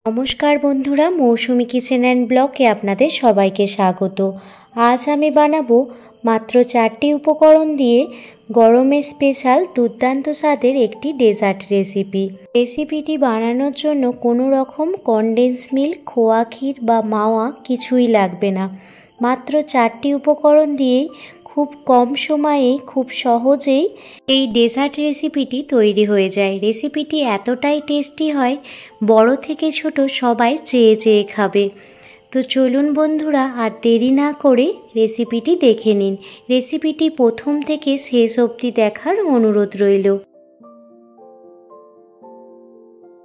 নমস্কার বন্ধুরা, মৌসুমি kitchen and ব্লগে আপনাদের সবাইকে স্বাগত। আজ আমি বানাবো মাত্র 4টি উপকরণ দিয়ে গরমের স্পেশাল দুর্দান্ত স্বাদের একটি ডেজার্ট রেসিপি। রেসিপিটি বানানোর জন্য কোনো রকম কনডেন্স মিল্ক, খোয়া ক্ষীর বা মাওয়া কিছুই লাগবে না। মাত্র 4টি উপকরণ দিয়েই খুব কম সময়েই খুব সহজেই এই ডেজার্ট রেসিপিটি তৈরি হয়ে যায়। রেসিপিটি এতটাই টেস্টি হয়, বড় থেকে ছোট সবাই চেয়ে চেয়ে খাবে। তো চলুন বন্ধুরা, আর দেরি না করে রেসিপিটি দেখে নিন। রেসিপিটি প্রথম থেকে শেষ অবধি দেখার অনুরোধ রইল।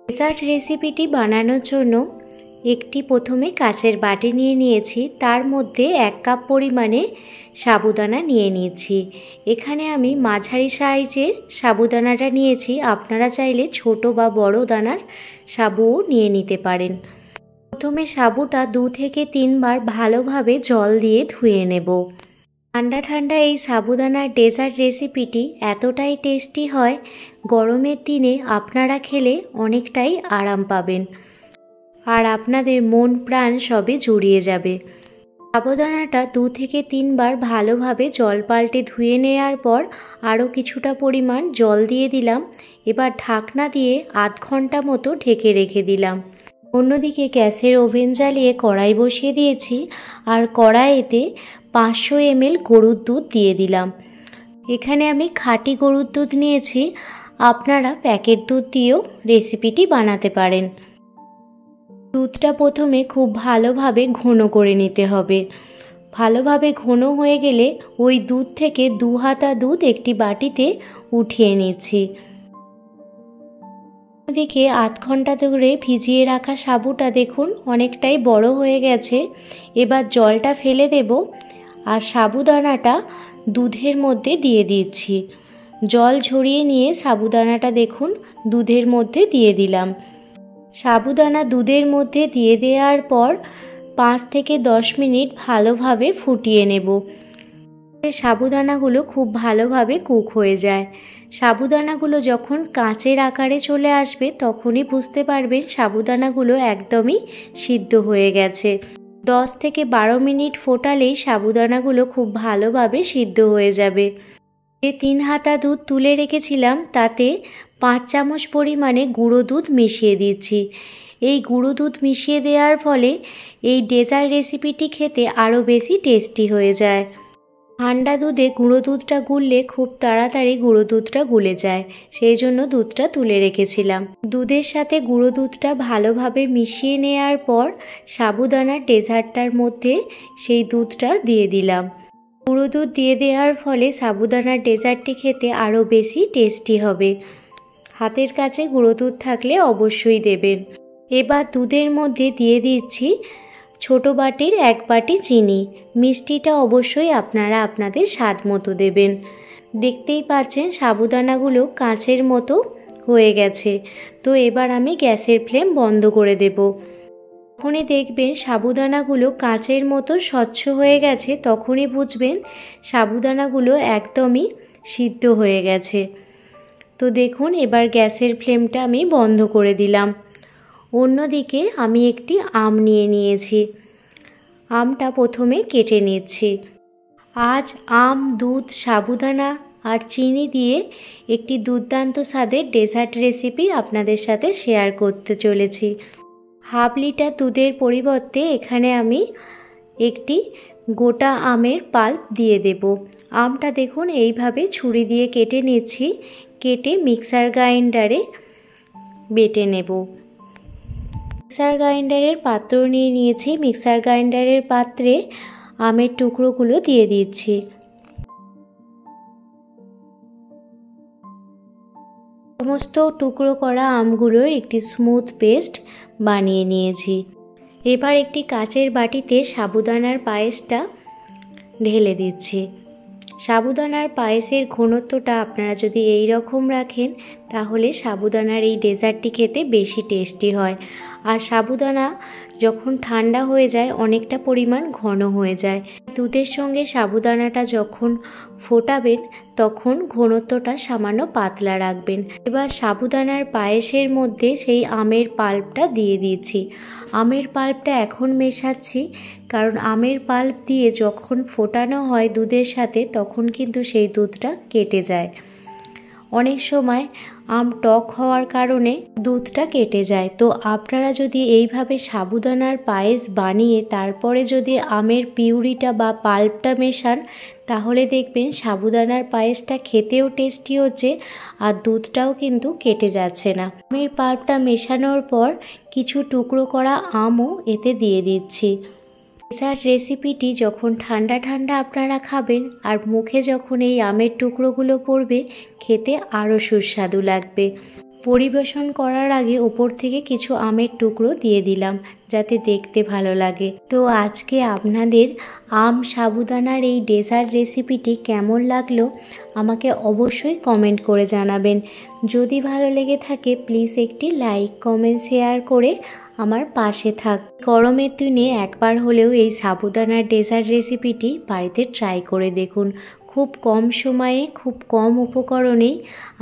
ডেজার্ট রেসিপিটি বানানোর জন্য একটি প্রথমে কাচের বাটি নিয়ে নিয়েছি, তার মধ্যে 1 কাপ পরিমাণে সাবুদানা নিয়ে নিয়েছি। এখানে আমি মাঝারি সাইজের সাবুদানাটা নিয়েছি, আপনারা চাইলে ছোট বা বড় দানার সাবুও নিয়ে নিতে পারেন। প্রথমে সাবুটা 2 থেকে 3 বার ভালোভাবে জল দিয়ে ধুয়ে নেব। ঠান্ডা ঠান্ডা এই সাবুদানার ডেজার্ট রেসিপিটি এতটাই টেস্টি হয়, গরমের দিনে আপনারা খেলে অনেকটাই আরাম পাবেন আর আপনাদের মন প্রাণ সবে জুড়িয়ে যাবে। সাবুদানাটা 2 থেকে 3 বার ভালোভাবে জল পাল্টে ধুয়ে নেওয়ার পর আরও কিছুটা পরিমাণ জল দিয়ে দিলাম। এবার ঢাকনা দিয়ে আধ ঘন্টা মতো ঢেকে রেখে দিলাম। অন্যদিকে গ্যাসের ওভেন জ্বালিয়ে কড়াই বসিয়ে দিয়েছি আর কড়াইতে 500 ml গরুর দুধ দিয়ে দিলাম। এখানে আমি খাঁটি গরুর দুধ নিয়েছি, আপনারা প্যাকেট দুধ দিয়েও রেসিপিটি বানাতে পারেন। দুধটা প্রথমে খুব ভালোভাবে ঘন করে নিতে হবে। ভালোভাবে ঘন হয়ে গেলে ওই দুধ থেকে 2 হাতা দুধ একটি বাটিতে উঠিয়ে নিচ্ছি। ওদিকে আধ ঘন্টা ধরে ভিজিয়ে রাখা সাবুটা দেখুন অনেকটাই বড় হয়ে গেছে। এবার জলটা ফেলে দেব আর সাবুদানাটা দুধের মধ্যে দিয়ে দিচ্ছি। জল ঝরিয়ে নিয়ে সাবুদানাটা দেখুন দুধের মধ্যে দিয়ে দিলাম। সাবুদানা দুধের মধ্যে দিয়ে দেওয়ার পর 5 থেকে 10 মিনিট ভালোভাবে ফুটিয়ে নেব। সাবুদানাগুলো খুব ভালোভাবে কুক হয়ে যায়। সাবুদানাগুলো যখন কাঁচের আকারে চলে আসবে তখনই বুঝতে পারবেন সাবুদানাগুলো একদমই সিদ্ধ হয়ে গেছে। 10 থেকে 12 মিনিট ফোটালেই সাবুদানাগুলো খুব ভালোভাবে সিদ্ধ হয়ে যাবে। যে 3 হাতা দুধ তুলে রেখেছিলাম তাতে 5 চামচ পরিমাণে গুঁড়ো দুধ মিশিয়ে দিচ্ছি। এই গুঁড়ো দুধ মিশিয়ে দেওয়ার ফলে এই ডেজার্ট রেসিপিটি খেতে আরও বেশি টেস্টি হয়ে যায়। ঠান্ডা দুধে গুঁড়ো দুধটা গুললে খুব তাড়াতাড়ি গুঁড়ো দুধটা গুলে যায়, সেই জন্য দুধটা তুলে রেখেছিলাম। দুধের সাথে গুঁড়ো দুধটা ভালোভাবে মিশিয়ে নেওয়ার পর সাবুদানার ডেজার্টটার মধ্যে সেই দুধটা দিয়ে দিলাম। গুঁড়ো দুধ দিয়ে দেওয়ার ফলে সাবুদানার ডেজার্টটি খেতে আরও বেশি টেস্টি হবে। হাতের কাছে গুঁড়ো দুধ থাকলে অবশ্যই দেবেন। এবার দুধের মধ্যে দিয়ে দিচ্ছি ছোট বাটির 1 বাটি চিনি। মিষ্টিটা অবশ্যই আপনারা আপনাদের স্বাদ মতো দেবেন। দেখতেই পাচ্ছেন সাবুদানাগুলো কাঁচের মতো হয়ে গেছে। তো এবার আমি গ্যাসের ফ্লেম বন্ধ করে দেব। যখনই দেখবেন সাবুদানাগুলো কাঁচের মতো স্বচ্ছ হয়ে গেছে তখনই বুঝবেন সাবুদানাগুলো একদমই সিদ্ধ হয়ে গেছে। তো দেখুন এবার গ্যাসের ফ্লেমটা আমি বন্ধ করে দিলাম। অন্যদিকে আমি একটি আম নিয়ে নিয়েছি। আমটা প্রথমে কেটে নিচ্ছি। আজ আম, দুধ, সাবুদানা আর চিনি দিয়ে একটি দুর্দান্ত স্বাদের ডেজার্ট রেসিপি আপনাদের সাথে শেয়ার করতে চলেছি। হাফ লিটার দুধের পরিবর্তে এখানে আমি একটি গোটা আমের পাল্প দিয়ে দেব। আমটা দেখুন এইভাবে ছুরি দিয়ে কেটে নিচ্ছি। কেটে মিক্সার গ্রাইন্ডারে বেটে নেব। মিক্সার গ্রাইন্ডারের পাত্র নিয়ে নিয়েছি। মিক্সার গ্রাইন্ডারের পাত্রে আমের টুকরোগুলো দিয়ে দিচ্ছি। সমস্ত টুকরো করা আমগুলোর একটি স্মুথ পেস্ট বানিয়ে নিয়েছি। এবার একটি কাচের বাটিতে সাবুদানার পায়েসটা ঢেলে দিচ্ছি। সাবুদানার পায়েসের ঘনত্বটা আপনারা যদি এই রকম রাখেন তাহলে সাবুদানার এই ডেজার্টটি খেতে বেশি টেস্টি হয়। আর সাবুদানা যখন ঠান্ডা হয়ে যায় অনেকটা পরিমাণ ঘন হয়ে যায়। দুধের সঙ্গে সাবুদানাটা যখন ফোটাবেন তখন ঘনত্বটা সামান্য পাতলা রাখবেন। এবার সাবুদানার পায়েসের মধ্যে সেই আমের পাল্পটা দিয়ে দিয়েছি। আমের পাল্পটা এখন মেশাচ্ছি, কারণ আমের পাল্প দিয়ে যখন ফোটানো হয় দুধের সাথে তখন কিন্তু সেই দুধটা কেটে যায়। অনেক সময় আম টক হওয়ার কারণে দুধটা কেটে যায়। তো আপনারা যদি এইভাবে সাবুদানার পায়েস বানিয়ে তারপরে যদি আমের পিউরিটা বা পাল্পটা মেশান তাহলে দেখবেন সাবুদানার পায়েসটা খেতেও টেস্টি হচ্ছে আর দুধটাও কিন্তু কেটে যাচ্ছে না। আমের পাল্পটা মেশানোর পর কিছু টুকরো করা আমও এতে দিয়ে দিচ্ছি। ডেজার্ট রেসিপিটি যখন ঠান্ডা ঠান্ডা আপনারা খাবেন আর মুখে যখন এই আমের টুকরোগুলো পড়বে খেতে আরও সুস্বাদু লাগবে। পরিবেশন করার আগে ওপর থেকে কিছু আমের টুকরো দিয়ে দিলাম যাতে দেখতে ভালো লাগে। তো আজকে আপনাদের আম সাবুদানার এই ডেজার্ট রেসিপিটি কেমন লাগলো আমাকে অবশ্যই কমেন্ট করে জানাবেন। যদি ভালো লেগে থাকে প্লিজ একটি লাইক কমেন্ট শেয়ার করে আমার পাশে থাক। গরমের দিনে একবার হলেও এই সাবুদানার ডেজার্ট রেসিপিটি বাড়িতে ট্রাই করে দেখুন। খুব কম সময়ে খুব কম উপকরণেই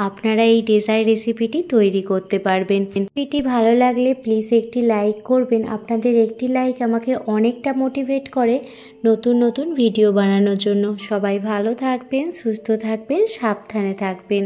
আপনারা এই ডেজার্ট রেসিপিটি তৈরি করতে পারবেন। রেসিপিটি ভালো লাগলে প্লিজ একটি লাইক করবেন। আপনাদের একটি লাইক আমাকে অনেকটা মোটিভেট করে নতুন নতুন ভিডিও বানানোর জন্য। সবাই ভালো থাকবেন, সুস্থ থাকবেন, সাবধানে থাকবেন।